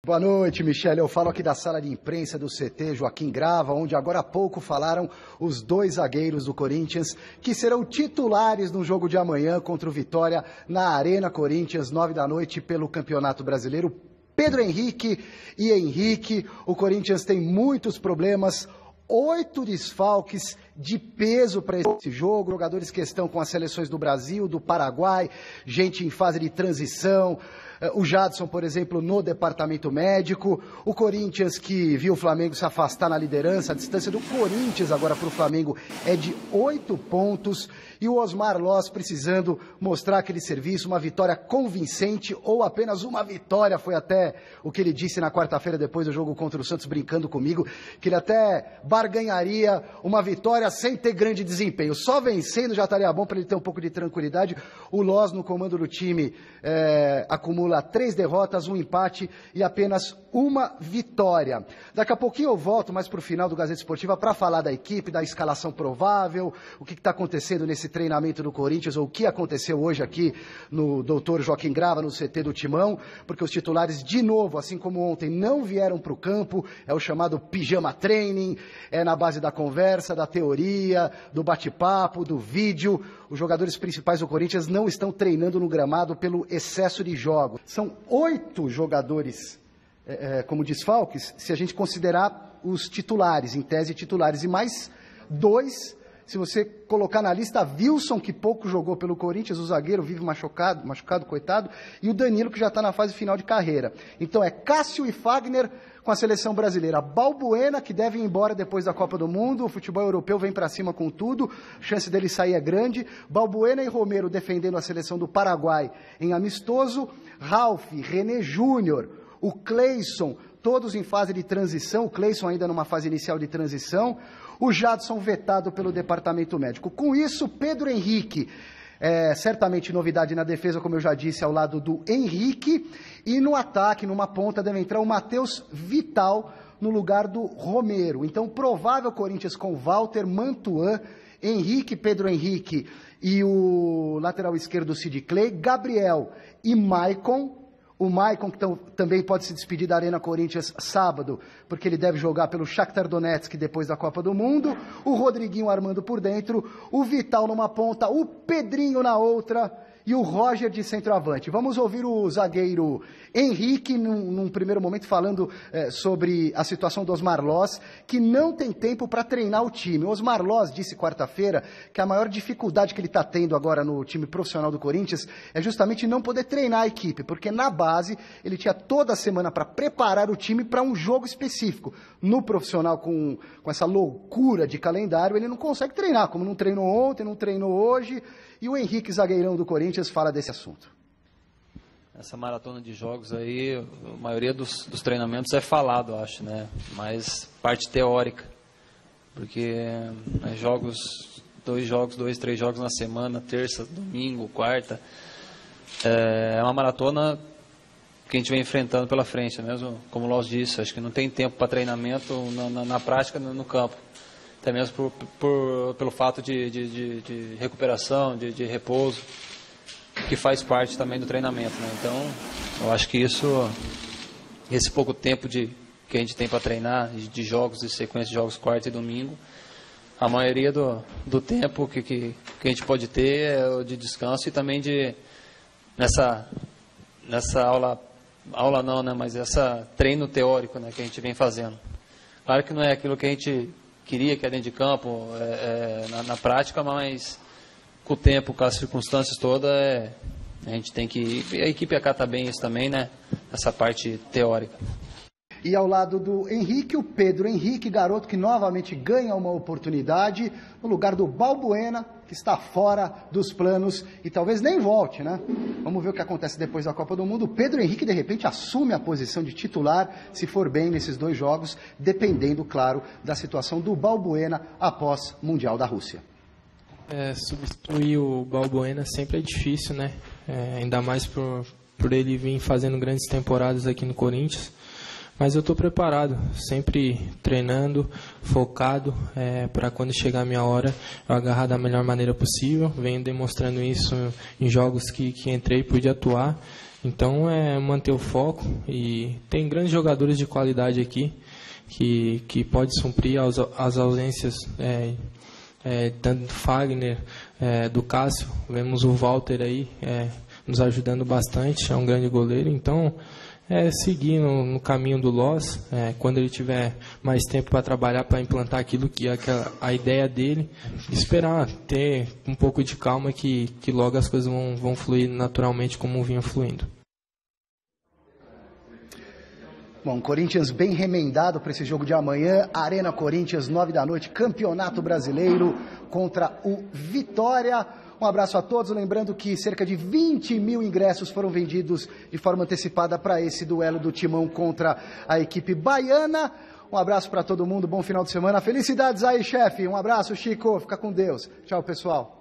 Boa noite, Michele. Eu falo aqui da sala de imprensa do CT Joaquim Grava, onde agora há pouco falaram os dois zagueiros do Corinthians, que serão titulares no jogo de amanhã contra o Vitória na Arena Corinthians, 21h, pelo Campeonato Brasileiro. Pedro Henrique e Henrique. O Corinthians tem muitos problemas, 8 desfalques de peso para esse jogo, jogadores que estão com as seleções do Brasil, do Paraguai, gente em fase de transição, o Jadson, por exemplo, no departamento médico, o Corinthians que viu o Flamengo se afastar na liderança, a distância do Corinthians agora para o Flamengo é de 8 pontos, e o Osmar Loz precisando mostrar aquele serviço, uma vitória convincente ou apenas uma vitória, foi até o que ele disse na quarta-feira depois do jogo contra o Santos, brincando comigo, que ele até barganharia uma vitória sem ter grande desempenho, só vencendo já estaria bom para ele ter um pouco de tranquilidade. O Loz no comando do time acumula 3 derrotas, 1 empate e apenas 1 vitória. Daqui a pouquinho eu volto mais para o final do Gazeta Esportiva para falar da equipe, da escalação provável, o que está acontecendo nesse treinamento do Corinthians, ou o que aconteceu hoje aqui no Dr. Joaquim Grava, no CT do Timão, porque os titulares, de novo, assim como ontem, não vieram para o campo, é o chamado pijama training, é na base da conversa, da teoria, do bate-papo, do vídeo. Os jogadores principais do Corinthians não estão treinando no gramado pelo excesso de jogos. São 8 jogadores como desfalques, se a gente considerar os titulares, em tese titulares, e mais 2, se você colocar na lista, Wilson, que pouco jogou pelo Corinthians, o zagueiro vive machucado, coitado, e o Danilo, que já está na fase final de carreira. Então é Cássio e Fagner com a seleção brasileira, Balbuena, que deve ir embora depois da Copa do Mundo, o futebol europeu vem para cima com tudo, a chance dele sair é grande, Balbuena e Romero defendendo a seleção do Paraguai em amistoso, Ralf, René Júnior, o Cleison, todos em fase de transição, o Cleison ainda numa fase inicial de transição, o Jadson vetado pelo departamento médico. Com isso, Pedro Henrique, certamente novidade na defesa, como eu já disse, ao lado do Henrique, e no ataque, numa ponta, deve entrar o Matheus Vital no lugar do Romero. Então, provável Corinthians com Walter, Mantuan, Henrique, Pedro Henrique e o lateral esquerdo Sid Clay, Gabriel e Maicon. O Maicon, que também pode se despedir da Arena Corinthians sábado, porque ele deve jogar pelo Shakhtar Donetsk depois da Copa do Mundo. O Rodriguinho armando por dentro, o Vital numa ponta, o Pedrinho na outra e o Roger de centroavante. Vamos ouvir o zagueiro Henrique, num primeiro momento, falando sobre a situação do Osmar Loz, que não tem tempo para treinar o time. O Osmar Loz disse quarta-feira que a maior dificuldade que ele está tendo agora no time profissional do Corinthians é justamente não poder treinar a equipe, porque na base ele tinha toda a semana para preparar o time para um jogo específico. No profissional, com essa loucura de calendário, ele não consegue treinar, como não treinou ontem, não treinou hoje. E o Henrique, zagueirão do Corinthians, fala desse assunto. Essa maratona de jogos aí, a maioria dos treinamentos é falado, acho, né? Mas parte teórica. Porque dois, três jogos na semana, terça, domingo, quarta. É uma maratona que a gente vem enfrentando pela frente, mesmo como o Loz disse. Acho que não tem tempo para treinamento na prática, no campo. Até mesmo pelo fato de recuperação, de repouso, que faz parte também do treinamento, né? Então, eu acho que esse pouco tempo que a gente tem para treinar, de jogos, de sequência de jogos quarta e domingo, a maioria do tempo que a gente pode ter é o de descanso e também nessa aula não, né? Mas essa treino teórico, né, que a gente vem fazendo. Claro que não é aquilo que a gente queria, que é dentro de campo, na prática, mas com o tempo, com as circunstâncias todas, a gente tem que... A equipe acata bem isso também, né? Essa parte teórica. E ao lado do Henrique, o Pedro Henrique, garoto que novamente ganha uma oportunidade no lugar do Balbuena, que está fora dos planos e talvez nem volte, né? Vamos ver o que acontece depois da Copa do Mundo. O Pedro Henrique, de repente, assume a posição de titular, se for bem nesses 2 jogos, dependendo, claro, da situação do Balbuena após o Mundial da Rússia. Substituir o Balbuena sempre é difícil, né? Ainda mais por ele vir fazendo grandes temporadas aqui no Corinthians. Mas eu estou preparado, sempre treinando, focado, para quando chegar a minha hora eu agarrar da melhor maneira possível. Venho demonstrando isso em jogos que entrei e pude atuar. Então é manter o foco, e tem grandes jogadores de qualidade aqui que pode suprir as ausências tanto do Fagner, do Cássio. Vemos o Walter aí nos ajudando bastante, é um grande goleiro. Então seguir no caminho do Loss, quando ele tiver mais tempo para trabalhar, para implantar aquilo que é a ideia dele, esperar, ter um pouco de calma que logo as coisas vão fluir naturalmente como vinham fluindo. Bom, Corinthians bem remendado para esse jogo de amanhã, Arena Corinthians, 9 da noite, Campeonato Brasileiro contra o Vitória. Um abraço a todos, lembrando que cerca de 20 mil ingressos foram vendidos de forma antecipada para esse duelo do Timão contra a equipe baiana. Um abraço para todo mundo, bom final de semana, felicidades aí, chefe, um abraço, Chico, fica com Deus, tchau pessoal.